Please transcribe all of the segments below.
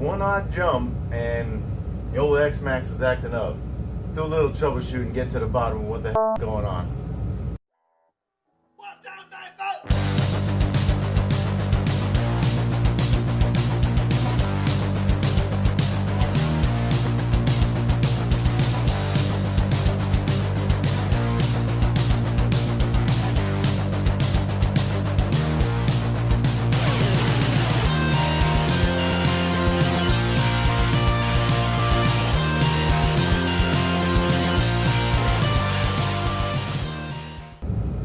one odd jump and the old X-Maxx is acting up. Still a little troubleshooting, get to the bottom of what the heck is going on.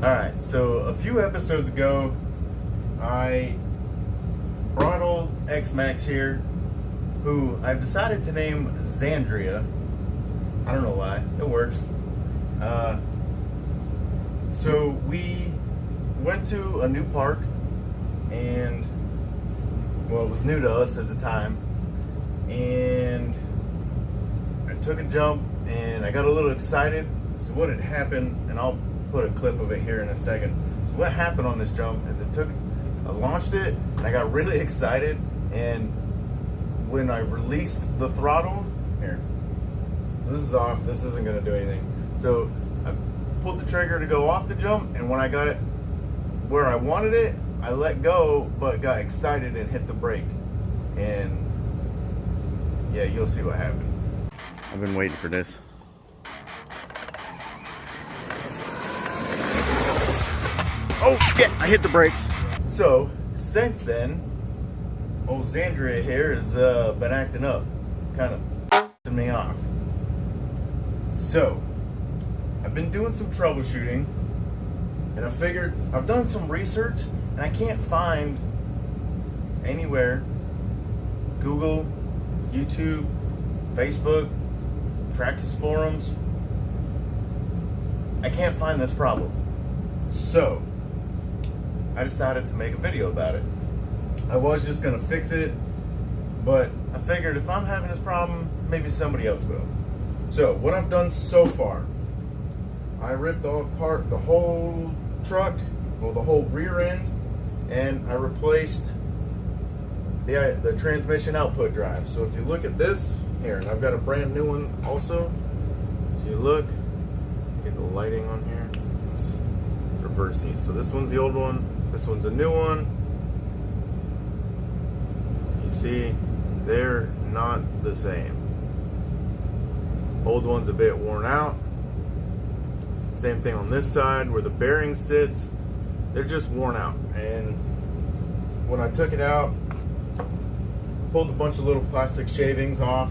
Alright, so a few episodes ago, I brought old X-Maxx here, who I've decided to name Xandria. I don't know why, it works. So we went to a new park, and, well, it was new to us at the time, and I took a jump, and I got a little excited. So what had happened, and I'll put a clip of it here in a second. So what happened on this jump is I launched it and I got really excited, and when I released the throttle, here, this is off, this isn't gonna do anything. So I pulled the trigger to go off the jump, and when I got it where I wanted it, I let go, but got excited and hit the brake. And yeah, you'll see what happened. I've been waiting for this. Oh, yeah, I hit the brakes. So, since then, old Xandria here has been acting up, kind of pissing me off. So, I've been doing some troubleshooting, and I figured, I've done some research, and I can't find anywhere, Google, YouTube, Facebook, TRAXXAS forums, I can't find this problem. So, I decided to make a video about it. I was just gonna fix it, but I figured if I'm having this problem, maybe somebody else will. So what I've done so far, I ripped apart the whole truck, well, the whole rear end, and I replaced the transmission output drive. So if you look at this here, and I've got a brand new one also. So you look, get the lighting on here. Let's reverse these. So this one's the old one. This one's a new one. You see, they're not the same. Old one's a bit worn out. Same thing on this side where the bearing sits. They're just worn out. And when I took it out, pulled a bunch of little plastic shavings off.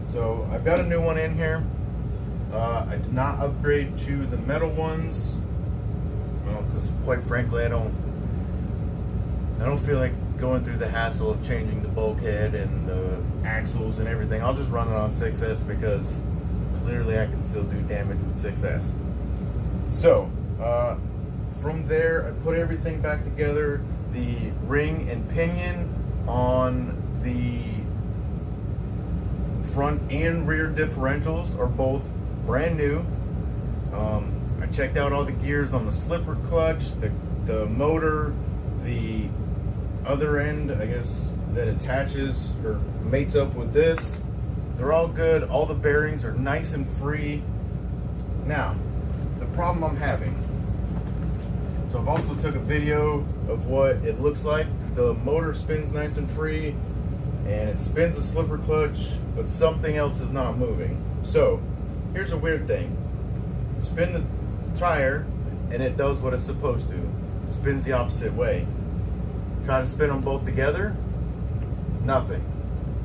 So I've got a new one in here. I did not upgrade to the metal ones. Well, because quite frankly, I don't feel like going through the hassle of changing the bulkhead and the axles and everything. I'll just run it on 6S because clearly I can still do damage with 6S. So, from there, I put everything back together. The ring and pinion on the front and rear differentials are both brand new. I checked out all the gears on the slipper clutch, the motor, the other end, I guess, that attaches or mates up with this. They're all good. All the bearings are nice and free. Now, the problem I'm having. So I've also took a video of what it looks like. The motor spins nice and free, and it spins the slipper clutch, but something else is not moving. So here's a weird thing. Spin the tire, and it does what it's supposed to. It spins the opposite way. Try to spin them both together, nothing.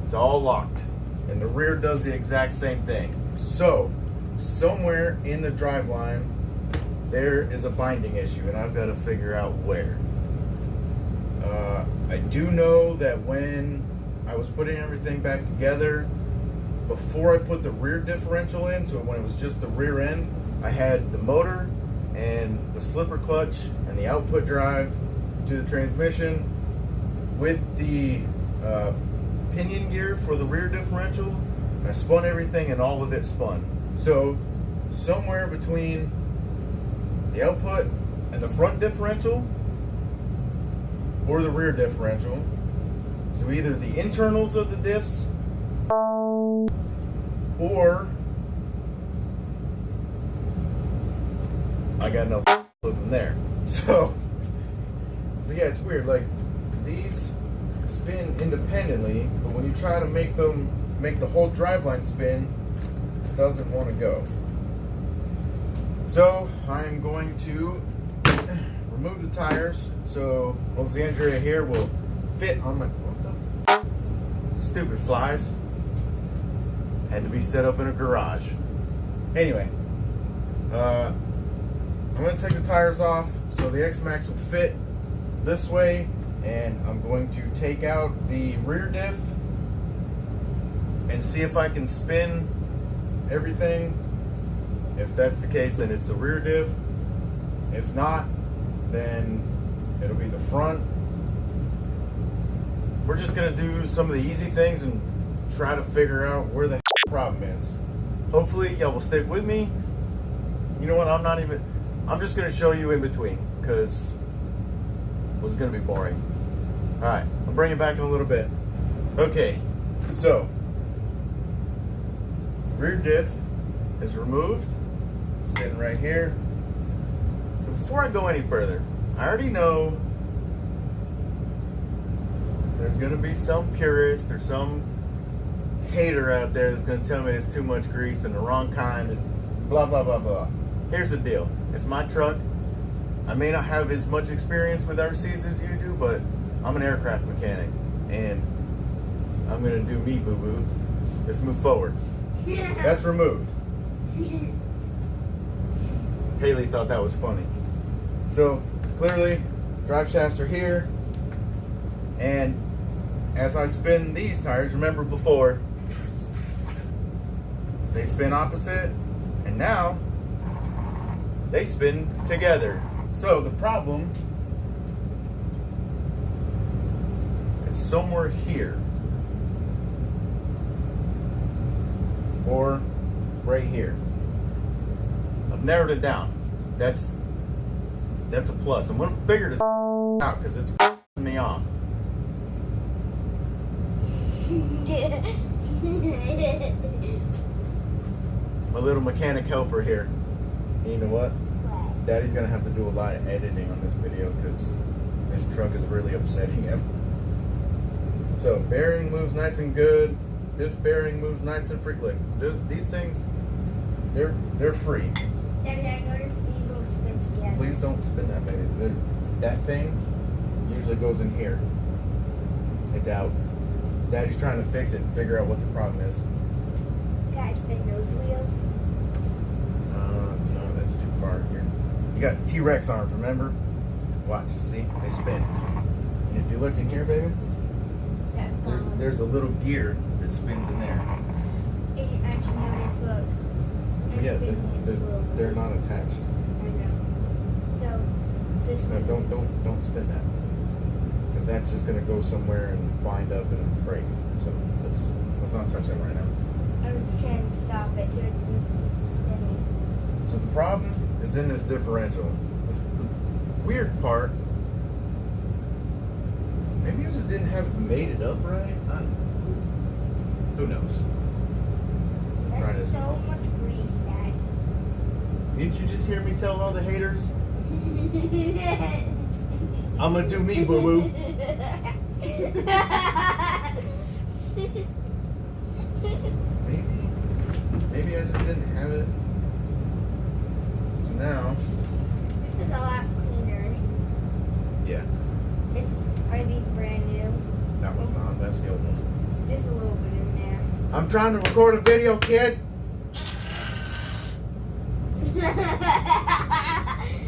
It's all locked. And the rear does the exact same thing. So, somewhere in the driveline, there is a binding issue, and I've got to figure out where. I do know that when I was putting everything back together, before I put the rear differential in, so when it was just the rear end, I had the motor and the slipper clutch and the output drive to the transmission with the pinion gear for the rear differential. I spun everything and all of it spun. So somewhere between the output and the front differential or the rear differential, So either the internals of the diffs or I got no clue from there. So yeah, it's weird. Like, these spin independently, but when you try to make the whole driveline spin, it doesn't want to go. So I'm going to remove the tires so Alexandria here will fit on my, what the stupid flies. Had to be set up in a garage. Anyway, I'm going to take the tires off so the X-Maxx will fit this way, and I'm going to take out the rear diff and see if I can spin everything. If that's the case, then it's the rear diff. If not, then it'll be the front. We're just going to do some of the easy things and try to figure out where the problem is. Hopefully y'all will stick with me. You know what, I'm just going to show you in between, because it was going to be boring. Alright, I'll bring it back in a little bit. Okay, so rear diff is removed, sitting right here. But before I go any further, I already know there's going to be some purist or some hater out there that's going to tell me it's too much grease and the wrong kind and blah blah blah blah. Here's the deal. It's my truck. I may not have as much experience with RCs as you do, but I'm an aircraft mechanic, and I'm gonna do me, boo-boo. Let's move forward. Yeah. That's removed. Haleigh thought that was funny. So clearly, drive shafts are here, and as I spin these tires, remember before, they spin opposite, and now they spin together. So the problem is somewhere here, or right here. I've narrowed it down. That's a plus. I'm gonna figure this out because it's pissing me off. My little mechanic helper here. You know what? Daddy's gonna have to do a lot of editing on this video because this truck is really upsetting him. So bearing moves nice and good. This bearing moves nice and free. Look, these things, they're free. Daddy, I noticed these will spin together. Please don't spin that, baby. That thing usually goes in here. It's out. Daddy's trying to fix it and figure out what the problem is. Guys, spin those wheels. No, that's too far here. You got T-Rex arms, remember? Watch, see? They spin. And if you look in here, baby, there's a little gear that spins in there. Actually, notice, look. Yeah, they're not attached. I know. So, this No, one. don't spin that. Because that's just gonna go somewhere and wind up and break. So let's not touch that right now. I was trying to stop it so it didn't keep spinning. So the problem is in this differential. The weird part, maybe I just didn't have made it up right. I don't know. Who knows? That's so much grease, Dad. Didn't you just hear me tell all the haters? I'm gonna do me, boo boo. Maybe I just didn't have it. So now. This is a lot cleaner. Yeah. Are these brand new? That was not. That's the old one. There's a little bit in there. I'm trying to record a video, kid.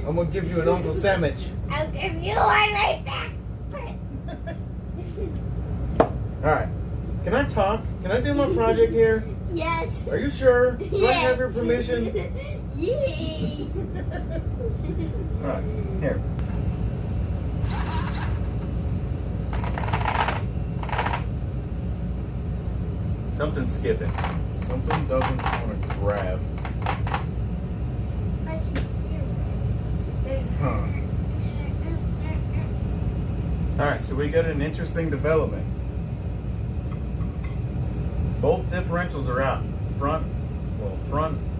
I'm gonna give you an Uncle Sandwich. I'll give you one right back. Alright. Can I talk? Can I do my project here? Yes. Are you sure? Do I Yes. have your permission? Yes. Alright, here. Something's skipping. Something doesn't want to grab. I can hear it. Huh. Alright, so we got an interesting development. Both differentials are out. Front,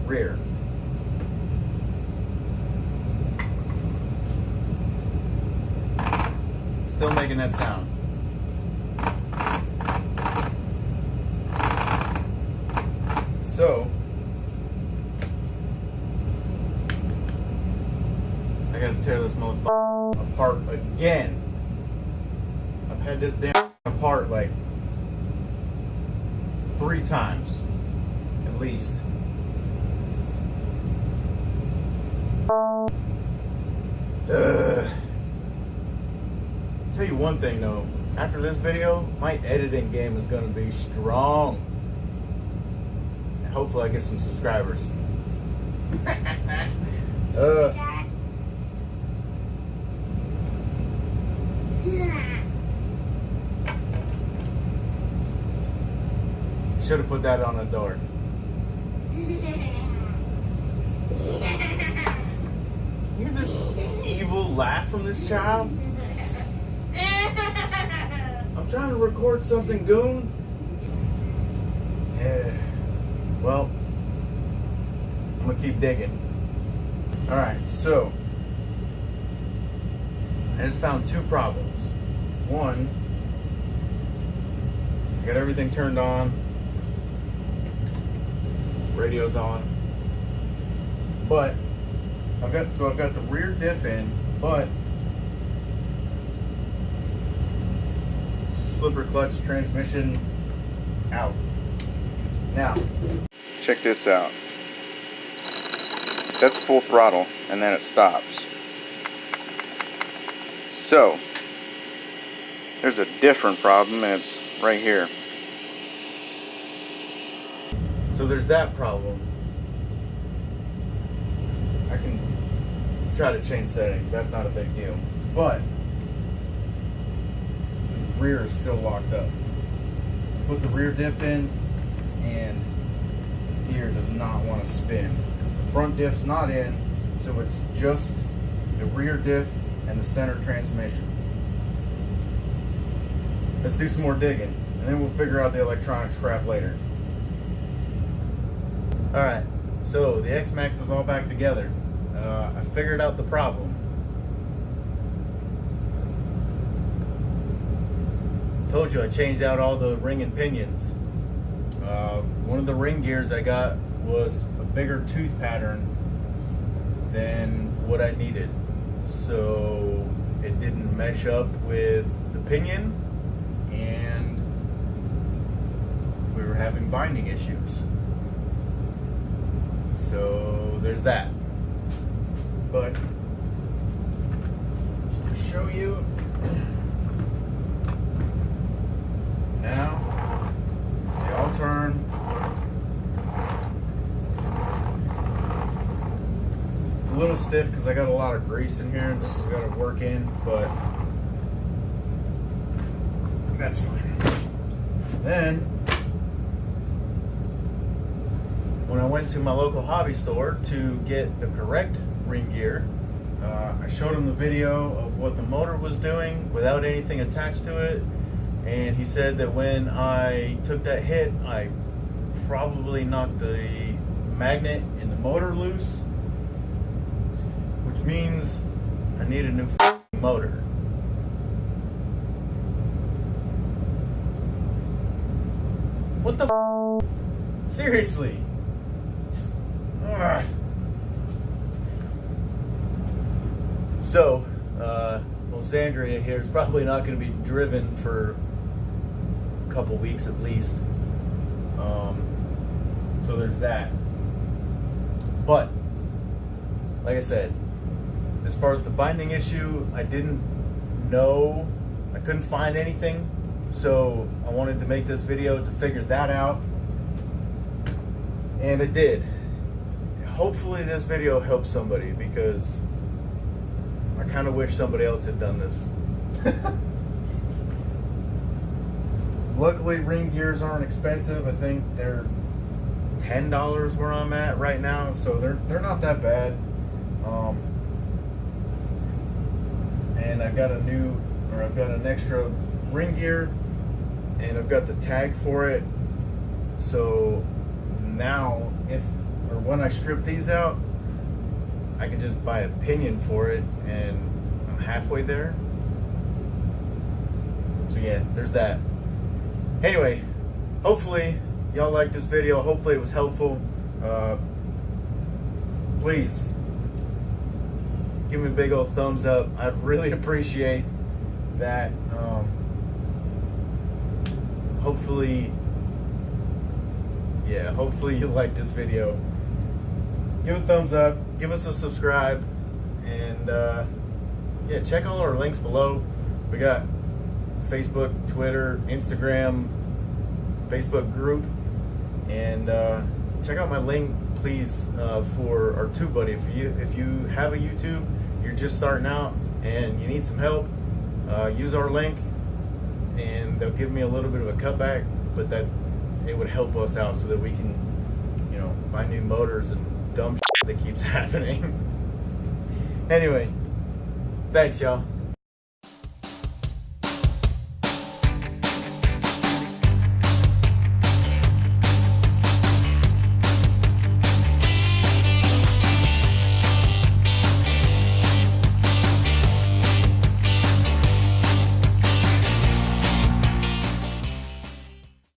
rear. Still making that sound. So, I gotta tear this motherfucker apart again. I've had this damn apart like 3 times, at least. Tell you one thing though, after this video, my editing game is gonna be strong. And hopefully I get some subscribers. Should have put that on the door. You hear this evil laugh from this child? I'm trying to record something, goon. Yeah. Well, I'm gonna keep digging. Alright, so I just found 2 problems. One, I got everything turned on. Radio's on. But I've got the rear diff in, but slipper clutch transmission out. Now, check this out. That's full throttle, and then it stops. So, there's a different problem, and it's right here. So there's that problem. I can try to change settings, that's not a big deal. But the rear is still locked up. Put the rear diff in, and this gear does not want to spin. The front diff's not in, so it's just the rear diff and the center transmission. Let's do some more digging, and then we'll figure out the electronics crap later. Alright, so the X-Maxx was all back together. I figured out the problem. Told you I changed out all the ring and pinions. One of the ring gears I got was a bigger tooth pattern than what I needed. So it didn't mesh up with the pinion, and we were having binding issues. So there's that. But just to show you, now they all turn. A little stiff because I got a lot of grease in here and we got to work in, but that's fine. Then when I went to my local hobby store to get the correct ring gear, I showed him the video of what the motor was doing without anything attached to it, and he said that when I took that hit, I probably knocked the magnet in the motor loose, which means I need a new motor. What the seriously? So, Zandria here is probably not going to be driven for a couple weeks at least. So there's that. But, like I said, as far as the binding issue, I didn't know, I couldn't find anything. So I wanted to make this video to figure that out. And it did. Hopefully this video helps somebody, because I kind of wish somebody else had done this. Luckily, ring gears aren't expensive. I think they're $10 where I'm at right now, so they're not that bad. And I've got an extra ring gear, and I've got the tag for it. So now when I strip these out, I can just buy a pinion for it, and I'm halfway there. So yeah, there's that. Anyway, hopefully y'all liked this video. Hopefully it was helpful. Please give me a big old thumbs up. I'd really appreciate that. Hopefully you like this video. Give a thumbs up, give us a subscribe, and yeah, check all our links below. We got Facebook, Twitter, Instagram, Facebook group, and check out my link, please, for our TubeBuddy. If you have a YouTube, you're just starting out and you need some help, use our link, and they'll give me a little bit of a cutback, but that it would help us out so that we can, buy new motors and dumb shit that keeps happening. Anyway, thanks y'all.